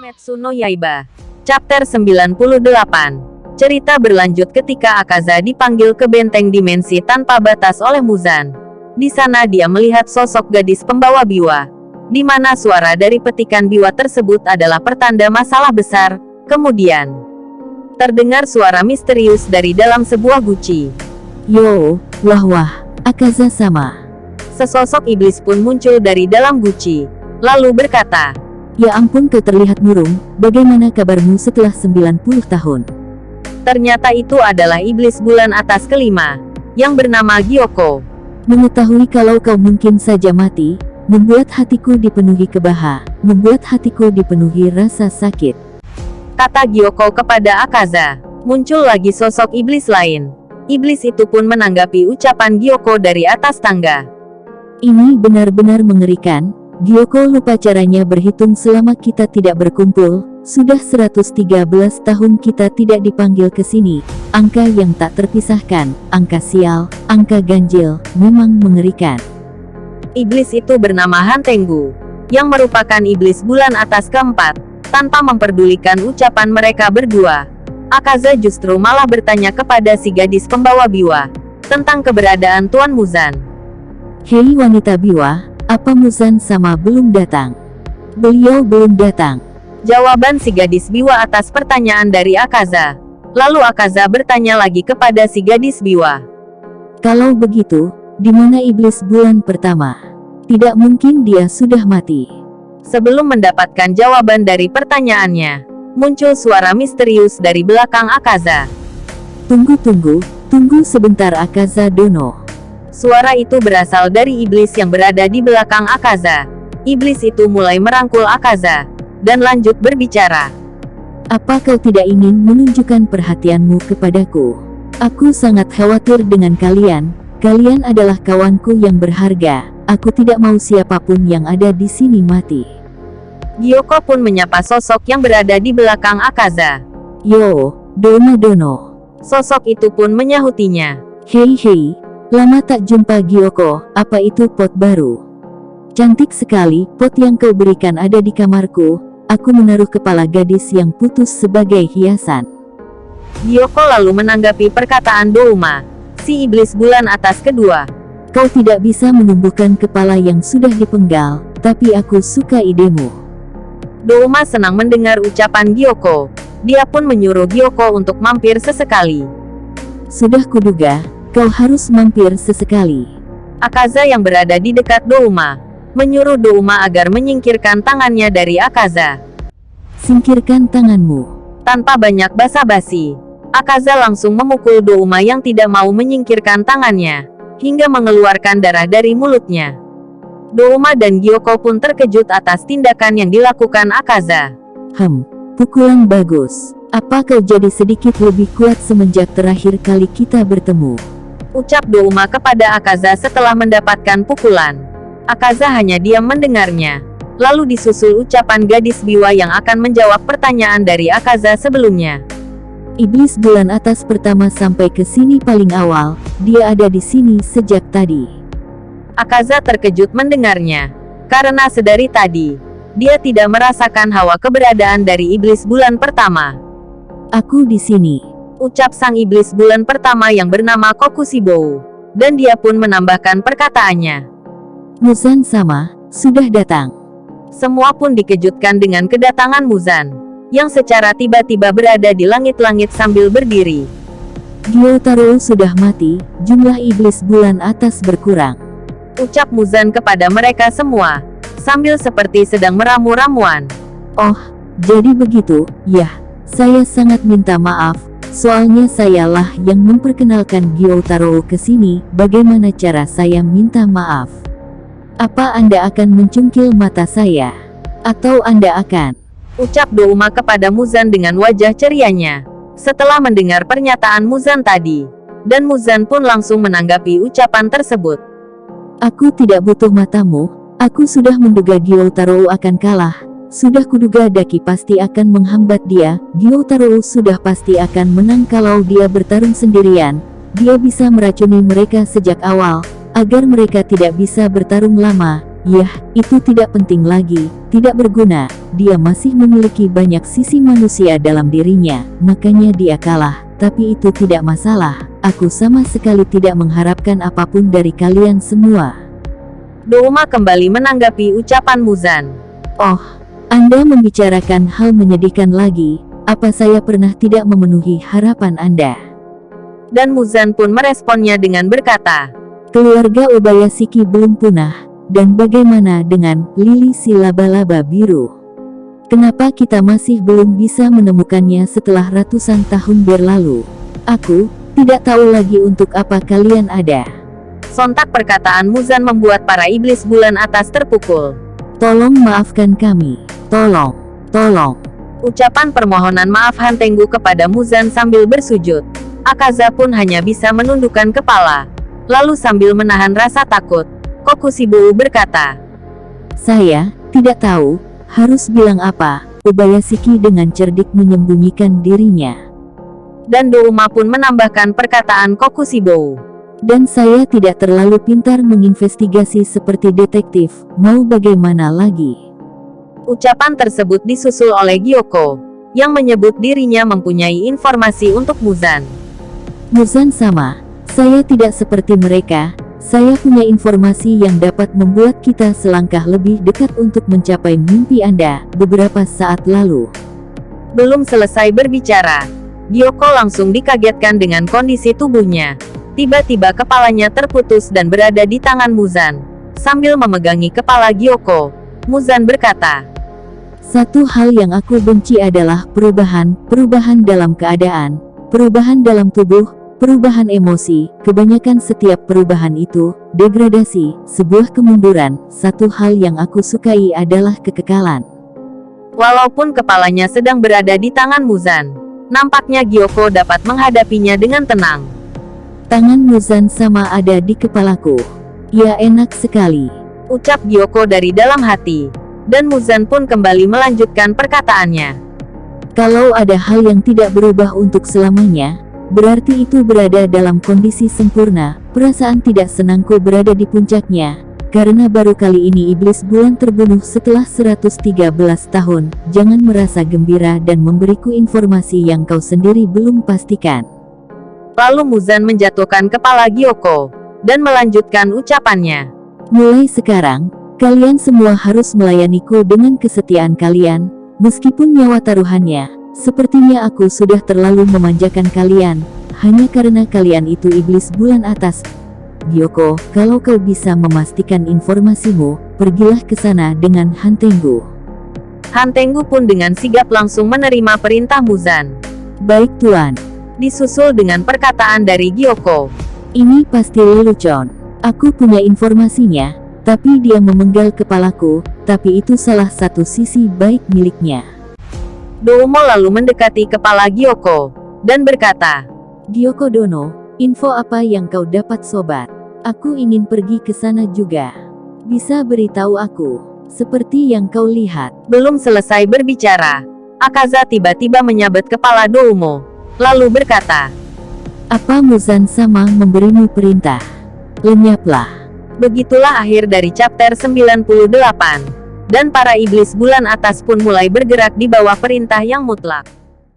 Kimetsu no Yaiba. Chapter 98. Cerita berlanjut ketika Akaza dipanggil ke benteng dimensi tanpa batas oleh Muzan. Di sana dia melihat sosok gadis pembawa biwa, di mana suara dari petikan biwa tersebut adalah pertanda masalah besar. Kemudian terdengar suara misterius dari dalam sebuah guci. Yo, wah, Akaza sama. Sesosok iblis pun muncul dari dalam guci, lalu berkata, Ya ampun, kau terlihat murung. Bagaimana kabarmu setelah 90 tahun? ternyata itu adalah iblis bulan atas kelima, yang bernama Gyoko. Mengetahui kalau kau mungkin saja mati, membuat hatiku dipenuhi kebaha, membuat hatiku dipenuhi rasa sakit. Kata Gyoko kepada Akaza. Muncul lagi sosok iblis lain. Iblis itu pun menanggapi ucapan Gyoko dari atas tangga. Ini benar-benar mengerikan. Gyoko lupa caranya berhitung selama kita tidak berkumpul. Sudah 113 tahun kita tidak dipanggil ke sini. Angka yang tak terpisahkan, angka sial, angka ganjil, memang mengerikan. Iblis itu bernama Hantenggu, yang merupakan iblis bulan atas keempat. Tanpa memperdulikan ucapan mereka berdua, Akaza justru malah bertanya kepada si gadis pembawa biwa tentang keberadaan Tuan Muzan. Hei wanita biwa, apa Muzan sama belum datang? Beliau belum datang. Jawaban si gadis biwa atas pertanyaan dari Akaza. Lalu Akaza bertanya lagi kepada si gadis biwa. Kalau begitu, di mana iblis bulan pertama? Tidak mungkin dia sudah mati. Sebelum mendapatkan jawaban dari pertanyaannya, muncul suara misterius dari belakang Akaza. Tunggu sebentar Akaza Dono. Suara itu berasal dari iblis yang berada di belakang Akaza. Iblis itu mulai merangkul Akaza dan lanjut berbicara. Apa kau tidak ingin menunjukkan perhatianmu kepadaku? Aku sangat khawatir dengan kalian. Kalian adalah kawanku yang berharga. Aku tidak mau siapapun yang ada di sini mati. Gyoko pun menyapa sosok yang berada di belakang Akaza. Yo, Dono. Sosok itu pun menyahutinya. Hei, lama tak jumpa Gyoko. Apa itu pot baru? Cantik sekali, pot yang kau berikan ada di kamarku. Aku menaruh kepala gadis yang putus sebagai hiasan. Gyoko lalu menanggapi perkataan Douma, si iblis bulan atas kedua. Kau tidak bisa menumbuhkan kepala yang sudah dipenggal, tapi aku suka idemu. Douma senang mendengar ucapan Gyoko. Dia pun menyuruh Gyoko untuk mampir sesekali. Sudah kuduga, kau harus mampir sesekali. Akaza yang berada di dekat Douma menyuruh Douma agar menyingkirkan tangannya dari Akaza. Singkirkan tanganmu. Tanpa banyak basa-basi, Akaza langsung memukul Douma yang tidak mau menyingkirkan tangannya, hingga mengeluarkan darah dari mulutnya. Douma dan Gyoko pun terkejut atas tindakan yang dilakukan Akaza. Pukulan bagus. Apa kau jadi sedikit lebih kuat semenjak terakhir kali kita bertemu? Ucap Douma kepada Akaza setelah mendapatkan pukulan. Akaza hanya diam mendengarnya. Lalu disusul ucapan gadis biwa yang akan menjawab pertanyaan dari Akaza sebelumnya. Iblis bulan atas pertama sampai ke sini paling awal. Dia ada di sini sejak tadi. Akaza terkejut mendengarnya. Karena sedari tadi, dia tidak merasakan hawa keberadaan dari iblis bulan pertama. Aku di sini. Ucap sang iblis bulan pertama yang bernama Kokushibou. Dan dia pun menambahkan perkataannya. Muzan sama, sudah datang. Semua pun dikejutkan dengan kedatangan Muzan, yang secara tiba-tiba berada di langit-langit sambil berdiri. Gyotaro sudah mati, jumlah iblis bulan atas berkurang. Ucap Muzan kepada mereka semua, sambil seperti sedang meramu-ramuan. Oh, jadi begitu, ya. Saya sangat minta maaf, soalnya sayalah yang memperkenalkan Gyotaro ke sini. Bagaimana cara saya minta maaf? Apa Anda akan mencungkil mata saya? Atau Anda akan? Ucap Douma kepada Muzan dengan wajah cerianya. Setelah mendengar pernyataan Muzan tadi, dan Muzan pun langsung menanggapi ucapan tersebut. Aku tidak butuh matamu. Aku sudah menduga Gyotaro akan kalah. Sudah kuduga Daki pasti akan menghambat dia. Gyotaro sudah pasti akan menang kalau dia bertarung sendirian. Dia bisa meracuni mereka sejak awal, agar mereka tidak bisa bertarung lama. Yah, itu tidak penting lagi, tidak berguna. dia masih memiliki banyak sisi manusia dalam dirinya, makanya dia kalah. Tapi itu tidak masalah, aku sama sekali tidak mengharapkan apapun dari kalian semua. Douma kembali menanggapi ucapan Muzan. Oh, Anda membicarakan hal menyedihkan lagi, apa saya pernah tidak memenuhi harapan Anda? Dan Muzan pun meresponnya dengan berkata, Keluarga Obayashiki belum punah, dan bagaimana dengan lili si laba-laba biru? Kenapa kita masih belum bisa menemukannya setelah ratusan tahun berlalu? Aku tidak tahu lagi untuk apa kalian ada. Sontak perkataan Muzan membuat para iblis bulan atas terpukul. Tolong maafkan kami. Tolong. Ucapan permohonan maaf Han Tenggu kepada Muzan sambil bersujud. Akaza pun hanya bisa menundukkan kepala. Lalu sambil menahan rasa takut, Kokushibo berkata, Saya tidak tahu harus bilang apa. Obayashiki dengan cerdik menyembunyikan dirinya. Dan Douma pun menambahkan perkataan Kokushibo. Dan saya tidak terlalu pintar menginvestigasi seperti detektif, mau bagaimana lagi? Ucapan tersebut disusul oleh Gyoko, yang menyebut dirinya mempunyai informasi untuk Muzan. Muzan sama, saya tidak seperti mereka, saya punya informasi yang dapat membuat kita selangkah lebih dekat untuk mencapai mimpi Anda, beberapa saat lalu. Belum selesai berbicara, Gyoko langsung dikagetkan dengan kondisi tubuhnya. Tiba-tiba kepalanya terputus dan berada di tangan Muzan. Sambil memegangi kepala Gyoko, Muzan berkata, Satu hal yang aku benci adalah perubahan dalam keadaan, perubahan dalam tubuh, perubahan emosi. Kebanyakan setiap perubahan itu, degradasi, sebuah kemunduran. Satu hal yang aku sukai adalah kekekalan. Walaupun kepalanya sedang berada di tangan Muzan, nampaknya Gyoko dapat menghadapinya dengan tenang. Tangan Muzan sama ada di kepalaku. Ya enak sekali. Ucap Gyoko dari dalam hati. Dan Muzan pun kembali melanjutkan perkataannya. Kalau ada hal yang tidak berubah untuk selamanya, berarti itu berada dalam kondisi sempurna. Perasaan tidak senangku berada di puncaknya, karena baru kali ini iblis bulan terbunuh setelah 113 tahun. Jangan merasa gembira dan memberiku informasi yang kau sendiri belum pastikan. Lalu Muzan menjatuhkan kepala Gyoko, dan melanjutkan ucapannya. Mulai sekarang, kalian semua harus melayaniku dengan kesetiaan kalian, meskipun nyawa taruhannya. Sepertinya aku sudah terlalu memanjakan kalian, hanya karena kalian itu iblis bulan atas. Gyoko, kalau kau bisa memastikan informasimu, pergilah ke sana dengan Han Tenggu. Han Tenggu pun dengan sigap langsung menerima perintah Muzan. Baik Tuan. Disusul dengan perkataan dari Gyoko. Ini pasti lelucon. Aku punya informasinya, tapi dia memenggal kepalaku, tapi itu salah satu sisi baik miliknya. Doumo lalu mendekati kepala Gyoko, dan berkata, Gyoko Dono, info apa yang kau dapat sobat? Aku ingin pergi ke sana juga. Bisa beritahu aku, seperti yang kau lihat. Belum selesai berbicara, Akaza tiba-tiba menyabet kepala Doumo, lalu berkata, Apa Muzan sama memberimu perintah? Lenyaplah. Begitulah akhir dari chapter 98. Dan para iblis bulan atas pun mulai bergerak di bawah perintah yang mutlak.